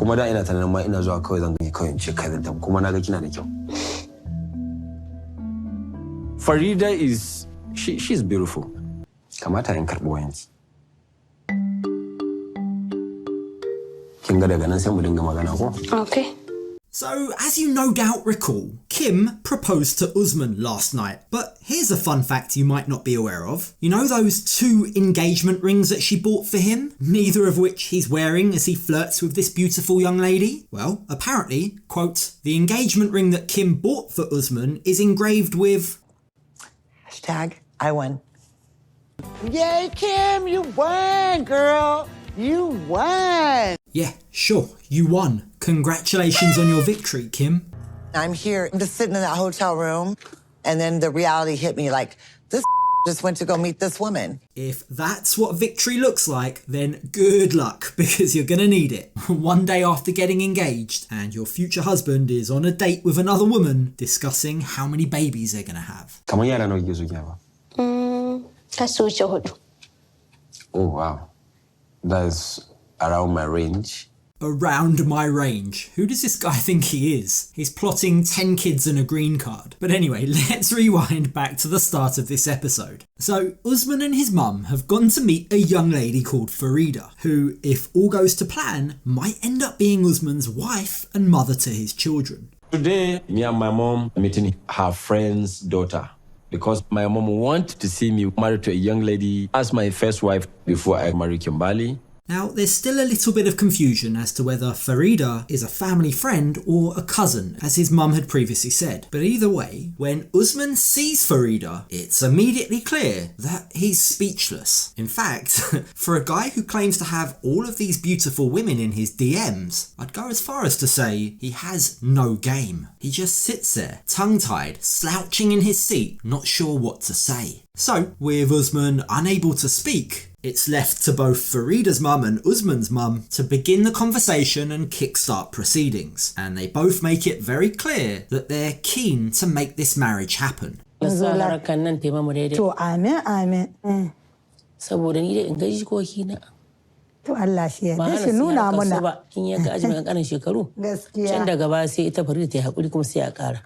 Kuma da ina tunanin ma ina zuwa kawai zan ga kawai in ce kai zan tafi kuma na ga kina da kyau. Farida she's beautiful. Kamata in karɓi wayanki. Kin ga daga nan sai mu dinga magana ko? Okay. So, as you no doubt recall, Kim proposed to Usman last night. But here's a fun fact you might not be aware of. You know those 2 engagement rings that she bought for him? Neither of which he's wearing as he flirts with this beautiful young lady? Well, apparently, quote, the engagement ring that Kim bought for Usman is engraved with... #I won. Yay, Kim, you won, girl. You won. Yeah, sure, you won. Congratulations on your victory, Kim. I'm here, I'm just sitting in that hotel room, and then the reality hit me like, this just went to go meet this woman. If that's what victory looks like, then good luck, because you're gonna need it. One day after getting engaged, and your future husband is on a date with another woman, discussing how many babies they're gonna have. Kamar yara nawa kike so ki haifa? Kasu wuce 4. Oh wow. That's around my range. Around my range. Who does this guy think he is? He's plotting 10 kids and a green card. But anyway, let's rewind back to the start of this episode. So, Usman and his mum have gone to meet a young lady called Farida, who, if all goes to plan, might end up being Usman's wife and mother to his children. Today, me and my mom are meeting her friend's daughter. Because my mom wanted to see me married to a young lady as my first wife before I marry Kimbaaaly. Now, there's still a little bit of confusion as to whether Farida is a family friend or a cousin, as his mum had previously said. But either way, when Usman sees Farida, it's immediately clear that he's speechless. In fact, for a guy who claims to have all of these beautiful women in his DMs, I'd go as far as to say he has no game. He just sits there, tongue-tied, slouching in his seat, not sure what to say. So, with Usman unable to speak, it's left to both Farida's mum and Usman's mum to begin the conversation and kickstart proceedings. And they both make it very clear that they're keen to make this marriage happen. To amen, amen. Saboda ni da in gaji jikoki na. To Allah shi ya dace nuna mana. Kin ya ga ajimin kanin shekaru. Gaskiya. Can daga ba sai ita Farida ta hakuri kuma sai ya kara.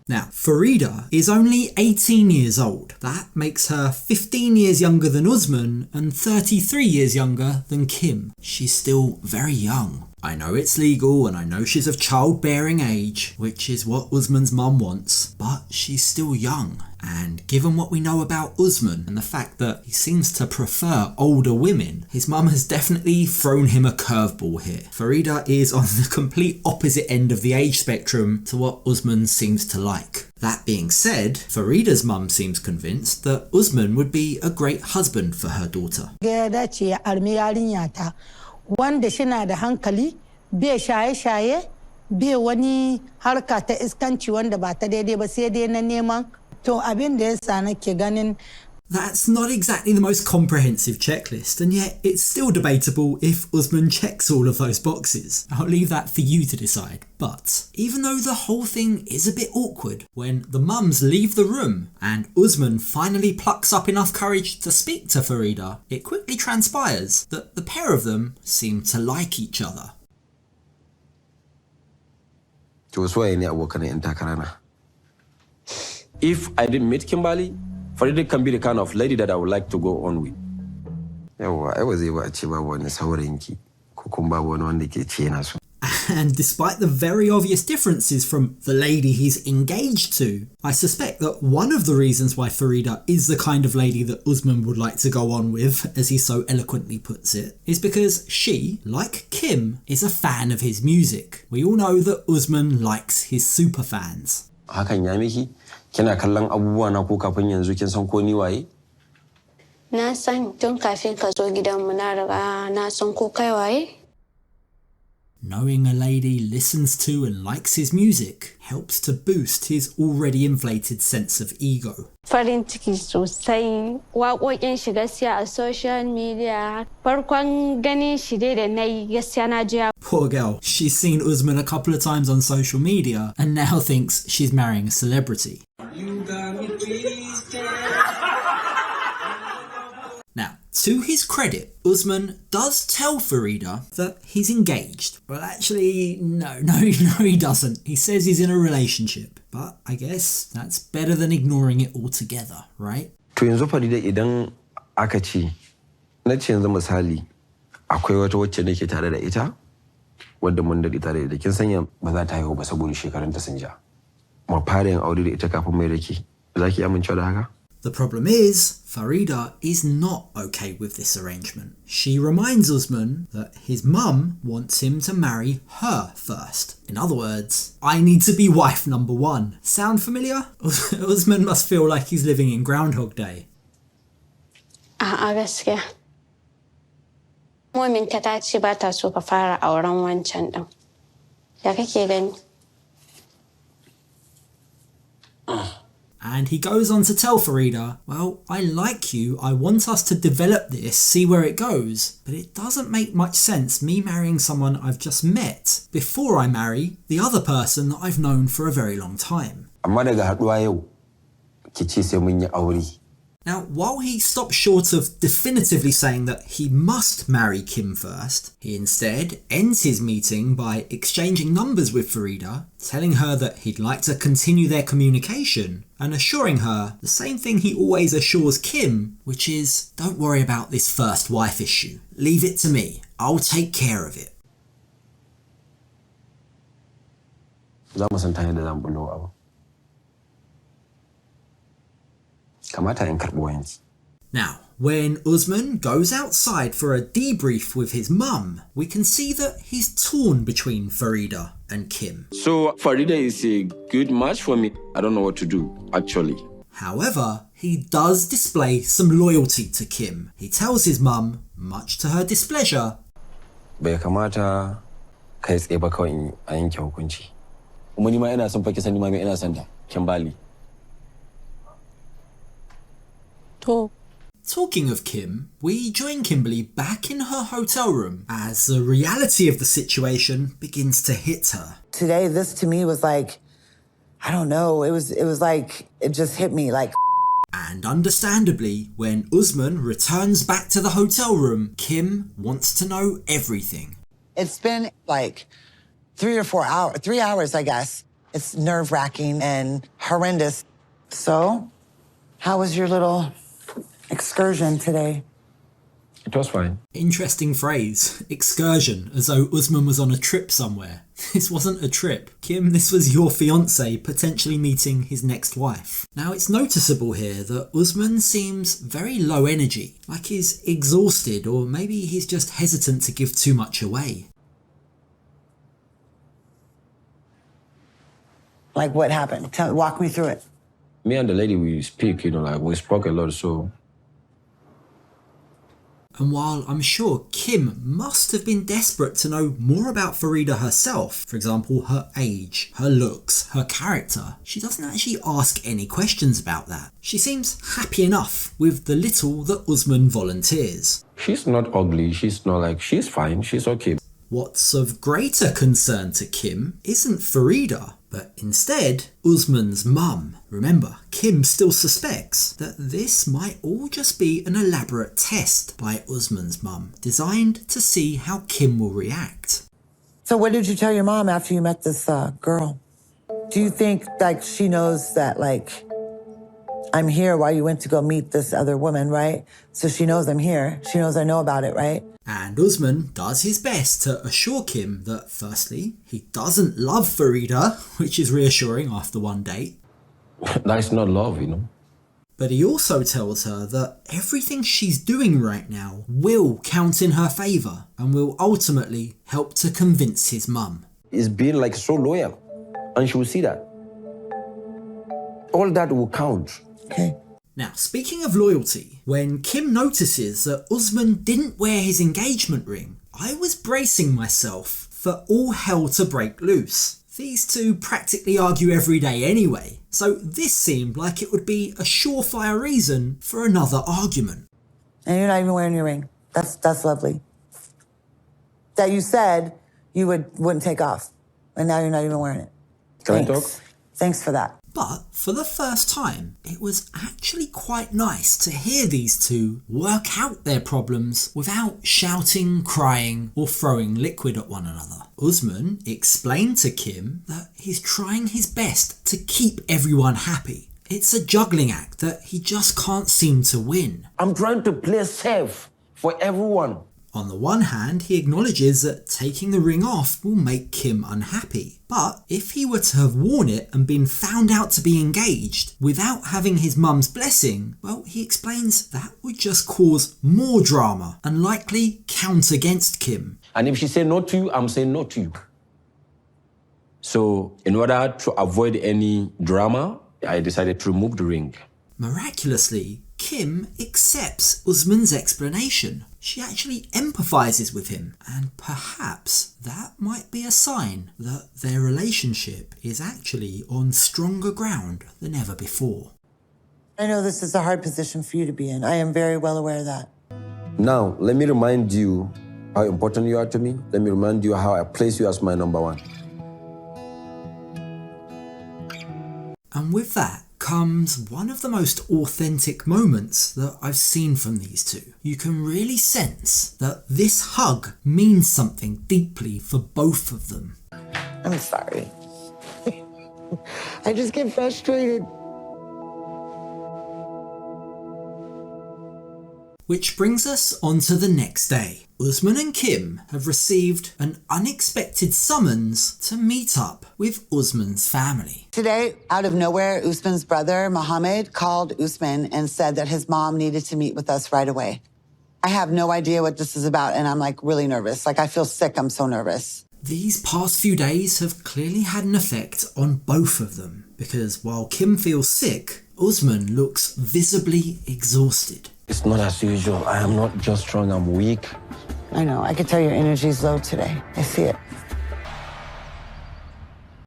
Now, Farida is only 18 years old. That makes her 15 years younger than Usman and 33 years younger than Kim. She's still very young. I know it's legal and I know she's of childbearing age, which is what Usman's mum wants, but she's still young. And given what we know about Usman and the fact that he seems to prefer older women, his mum has definitely thrown him a curveball here. Farida is on the complete opposite end of the age spectrum to what Usman seems to like. That being said, Farida's mum seems convinced that Usman would be a great husband for her daughter. Wanda shina da hankali, bai shaye-shaye, bai wani harka ta iskanci wanda ba ta daidai ba sai dai na neman. To abin da yasa nake ganin. That's not exactly the most comprehensive checklist, and yet it's still debatable if Usman checks all of those boxes. I'll leave that for you to decide. But even though the whole thing is a bit awkward, when the mums leave the room and Usman finally plucks up enough courage to speak to Farida, it quickly transpires that the pair of them seem to like each other. If I didn't meet Kimbaaaly, Farida can be the kind of lady that I would like to go on with. And despite the very obvious differences from the lady he's engaged to, I suspect that one of the reasons why Farida is the kind of lady that Usman would like to go on with, as he so eloquently puts it, is because she, like Kim, is a fan of his music. We all know that Usman likes his superfans. Kina kallon abubuwa na ko kafin yanzu kin san ko ni waye? Na san tun kafin ka zo gidanmu na riga na san ko kai waye. Knowing a lady listens to and likes his music helps to boost his already inflated sense of ego. Farin ciki sosai, waƙoƙin shi gaskiya a social media. Farkon ganin shi dai da nayi gaskiya na ji. Poor girl, she's seen Usman a couple of times on social media and now thinks she's marrying a celebrity. You got me twisted. Now, to his credit, Usman does tell Farida that he's engaged. Well, actually, no, he doesn't. He says he's in a relationship. But I guess that's better than ignoring it altogether, right? To yanzu Farida idan aka ce, na ce yanzu misali, akwai wata wacce nake tare da ita, wadda mun daɗe tare da kin sanya ba za ta haihu ba saboda shekarunta sun ja. Mu fara yin aure da ita kafin mai da ke. Za ki amince da haka? The problem is, Farida is not okay with this arrangement. She reminds Usman that his mum wants him to marry her first. In other words, I need to be wife number one. Sound familiar? Usman must feel like he's living in Groundhog Day. Gaskiya. Mominta ta ce ba ta so ka fara auren wancan ɗin. Ya kake gani? And he goes on to tell Farida, well, I like you, I want us to develop this, see where it goes, but it doesn't make much sense me marrying someone I've just met before I marry the other person that I've known for a very long time. Amma daga haɗuwa yau, ki ce sai mun yi aure. Now, while he stops short of definitively saying that he must marry Kim first, he instead ends his meeting by exchanging numbers with Farida, telling her that he'd like to continue their communication, and assuring her the same thing he always assures Kim, which is, don't worry about this first wife issue. Leave it to me. I'll take care of it. Za mu san ta yadda zan bullo abu. Kamata in karɓi wayanki. Now, when Usman goes outside for a debrief with his mum, we can see that he's torn between Farida and Kim. So Farida is a good match for me. I don't know what to do, actually. However, he does display some loyalty to Kim. He tells his mum, much to her displeasure, Bai kamata kai tsaye ba kawai a yanke hukunci. Kuma ni ma ina son fa ki sani ma me ina son ta, Kimbaaaly. Talking of Kim, we join Kimberly back in her hotel room as the reality of the situation begins to hit her. Today, this to me was like, I don't know, it was like, it just hit me like. And understandably, when Usman returns back to the hotel room, Kim wants to know everything. It's been like 3 hours, I guess. It's nerve-wracking and horrendous. So, how was your little excursion today? It was fine. Interesting phrase, excursion, as though Usman was on a trip somewhere. This wasn't a trip. Kim, this was your fiancé potentially meeting his next wife. Now it's noticeable here that Usman seems very low energy, like he's exhausted, or maybe he's just hesitant to give too much away. Like what happened? Walk me through it. Me and the lady, we speak, like we spoke a lot, so. And while I'm sure Kim must have been desperate to know more about Farida herself, for example, her age, her looks, her character, she doesn't actually ask any questions about that. She seems happy enough with the little that Usman volunteers. She's not ugly, she's fine, she's okay. What's of greater concern to Kim isn't Farida, but instead Usman's mum. Remember, Kim still suspects that this might all just be an elaborate test by Usman's mum, designed to see how Kim will react. So what did you tell your mom after you met this girl? Do you think like she knows that like I'm here while you went to go meet this other woman, right? So she knows I'm here. She knows I know about it, right? And Usman does his best to assure Kim that firstly, he doesn't love Farida, which is reassuring after one date. That's not love, But he also tells her that everything she's doing right now will count in her favour and will ultimately help to convince his mum. He's being like so loyal, and she will see that. All that will count. Okay. Now, speaking of loyalty, when Kim notices that Usman didn't wear his engagement ring, I was bracing myself for all hell to break loose. These two practically argue every day anyway, so this seemed like it would be a surefire reason for another argument. And you're not even wearing your ring. That's lovely. That you said you wouldn't take off, and now you're not even wearing it. Can Thanks. I talk? Thanks for that. But for the first time, it was actually quite nice to hear these two work out their problems without shouting, crying, or throwing liquid at one another. Usman explained to Kim that he's trying his best to keep everyone happy. It's a juggling act that he just can't seem to win. I'm trying to play safe for everyone. On the one hand, he acknowledges that taking the ring off will make Kim unhappy. But if he were to have worn it and been found out to be engaged without having his mum's blessing, well, he explains that would just cause more drama and likely count against Kim. And if she say no to you, I'm saying no to you. So in order to avoid any drama, I decided to remove the ring. Miraculously, Kim accepts Usman's explanation. She actually empathizes with him, and perhaps that might be a sign that their relationship is actually on stronger ground than ever before. I know this is a hard position for you to be in. I am very well aware of that. Now, let me remind you how important you are to me. Let me remind you how I place you as my number one. And with that comes one of the most authentic moments that I've seen from these two. You can really sense that this hug means something deeply for both of them. I'm sorry. I just get frustrated. Which brings us on to the next day. Usman and Kim have received an unexpected summons to meet up with Usman's family. Today, out of nowhere, Usman's brother, Mohammed, called Usman and said that his mom needed to meet with us right away. I have no idea what this is about, and I'm really nervous. I feel sick, I'm so nervous. These past few days have clearly had an effect on both of them, because while Kim feels sick, Usman looks visibly exhausted. It's not as usual. I am not just strong, I'm weak. I know, I can tell your energy's low today. I see it.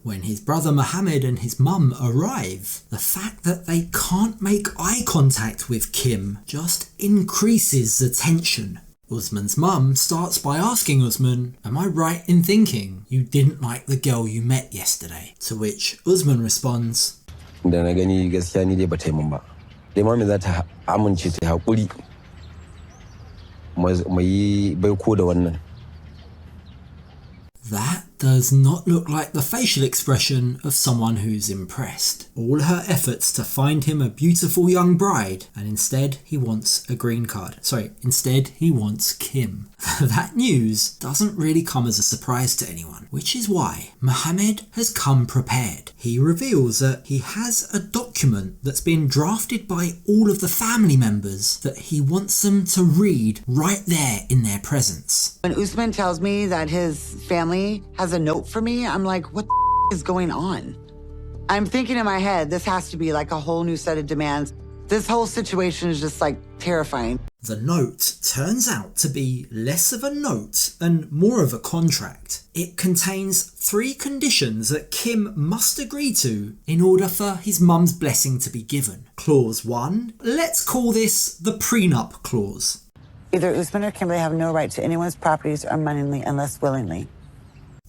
When his brother Mohammed and his mum arrive, the fact that they can't make eye contact with Kim just increases the tension. Usman's mum starts by asking Usman, "Am I right in thinking you didn't like the girl you met yesterday?" To which Usman responds, Da na gani gaskiya ni dai ba ta yi mun ba. Dai mami za ta amince ta haƙuri. Mu yi baiko da wannan. That does not look like the facial expression of someone who's impressed. All her efforts to find him a beautiful young bride, and instead he wants a green card. Instead he wants Kim. That news doesn't really come as a surprise to anyone, which is why Mohammed has come prepared. He reveals that he has a document that's been drafted by all of the family members that he wants them to read right there in their presence. When Usman tells me that his family has a note for me, I'm like, what the is going on? I'm thinking in my head, this has to be a whole new set of demands. This whole situation is just terrifying. The note turns out to be less of a note and more of a contract. It contains 3 conditions that Kim must agree to in order for his mum's blessing to be given. Clause 1, let's call this the prenup clause. Either Usman or Kimberly have no right to anyone's properties or money unless willingly.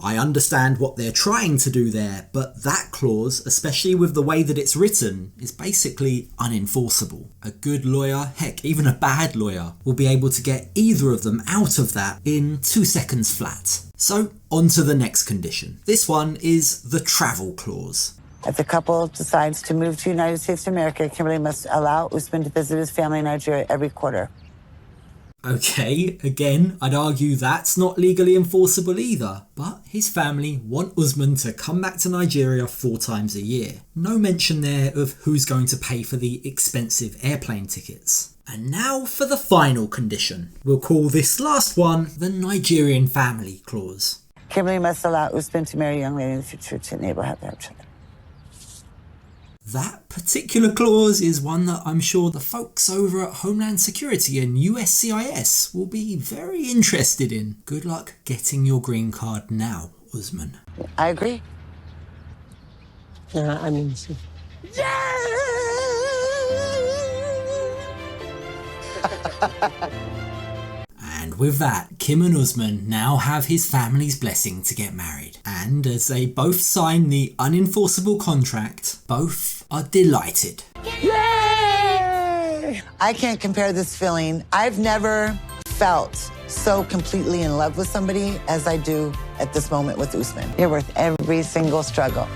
I understand what they're trying to do there, but that clause, especially with the way that it's written, is basically unenforceable. A good lawyer, heck, even a bad lawyer, will be able to get either of them out of that in 2 seconds flat. So, on to the next condition. This one is the travel clause. If the couple decides to move to the United States of America, Kimberly must allow Usman to visit his family in Nigeria every quarter. Okay, again, I'd argue that's not legally enforceable either, but his family want Usman to come back to Nigeria 4 times a year. No mention there of who's going to pay for the expensive airplane tickets. And now for the final condition. We'll call this last one the Nigerian family clause. Kimberly must allow Usman to marry a young lady in the future to enable her to have children. That particular clause is one that I'm sure the folks over at Homeland Security and USCIS will be very interested in. Good luck getting your green card now, Usman. I agree. I mean, And And with that, Kim and Usman now have his family's blessing to get married. And as they both sign the unenforceable contract, both are delighted. Yay! I can't compare this feeling. I've never felt so completely in love with somebody as I do at this moment with Usman. You're worth every single struggle.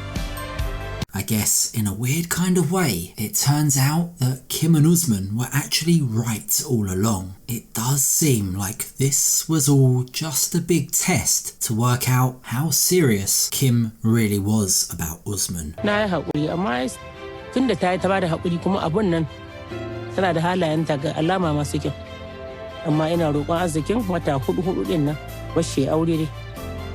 I guess in a weird kind of way, it turns out that Kim and Usman were actually right all along. It does seem like this was all just a big test to work out how serious Kim really was about Usman. Na yi haƙuri, amma tun da ta yi ta bada haƙuri kuma abun nan tana da halayenta ga alama masu kyau. Amma ina roƙon arzikin wata hudu din nan bashi aure dai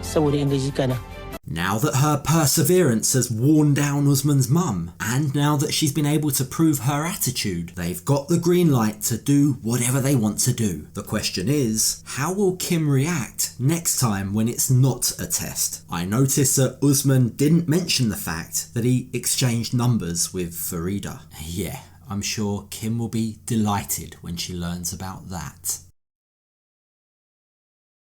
saboda in gaji kana. Now that her perseverance has worn down Usman's mum, and now that she's been able to prove her attitude, they've got the green light to do whatever they want to do. The question is, how will Kim react next time when it's not a test? I noticed that Usman didn't mention the fact that he exchanged numbers with Farida. Yeah, I'm sure Kim will be delighted when she learns about that.